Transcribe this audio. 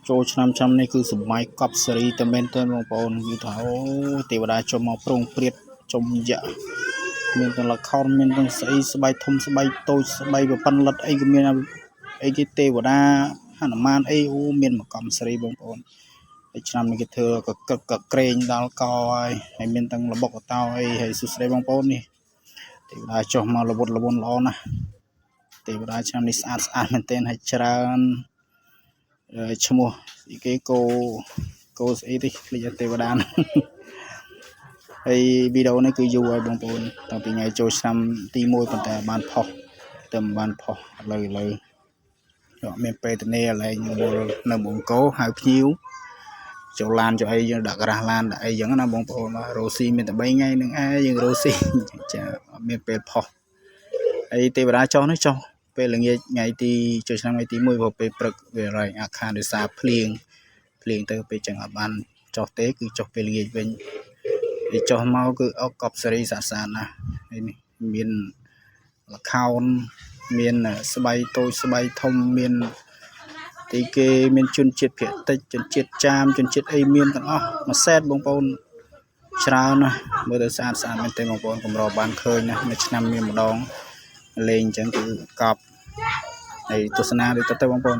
ចូលឆ្នាំនេះគឺសម័យកប់សេរីតែមែនទែនបងប្អូនគឺថាអូទេវតាចុះមកប្រងព្រាតចំយៈមានទាំងល្ខោនមានទាំងស្អីស្បែកធំស្បែកតូចស្បែកប្រប៉ិនលិតអីក៏មានអីគេទេវតាហនុមានអីអូមានមកកំសេរីបងប្អូនហើយឆ្នាំនេះគេធ្វើក៏កឹកក៏ក្រែងដល់កហើយមានទាំងលបុកកតោអីហើយសួស្ដីបងប្អូននេះទេវតាចុះមកលវត់លវន់ល្អណាស់ទេវតាឆ្នាំនេះស្អាតមែនទែនហើយច្រើនឈ្មោះគេគោស្អីទេភ្លេចទេវតាហើយវីដេអូនេះគឺយូរហើយបងប្អូនតាំងពីថ្ងៃចូលឆ្នាំទី1ប៉ុន្តែបានផុសតែមិនបានផុសឥឡូវមានពេលទៅនេះឡើងនៅបង្គោលហៅភ្ញៀវចូលឡានចូលអីយើងដាក់ក្រាស់ឡានដាក់អីចឹងណាបងប្អូនរ៉ូស៊ីមានតែ3ថ្ងៃនឹងយើងរ៉ូស៊ីចាអត់មានពេលផុសហើយទេវតាចុះនេះចុះពេលល្ងាចថ្ងៃទីចូលឆ្នាំថ្ងៃទី1ព្រោះពេលព្រឹកវារែងអាខានដោយសារភ្លៀងទៅពេលចឹងអត់បានចុះទេគឺចុះពេលល្ងាចវិញហើយចុះមកគឺអុកកប់សេរីសាណាហើយនេះមានល្ខោនមានស្បៃតូចស្បៃធំមានទីគេមានជនជាតិភាគតិចជនជាតិចាមជនជាតិអីមានទាំងអស់មួយសែតបងប្អូនច្រើនណាស់មើលទៅស្អាតមែនទេបងប្អូនកម្របានឃើញណាមួយឆ្នាំមានម្ដងលេងអញ្ចឹងគឺកប់ហើយទស្សនាដូចទៅបងប្អូន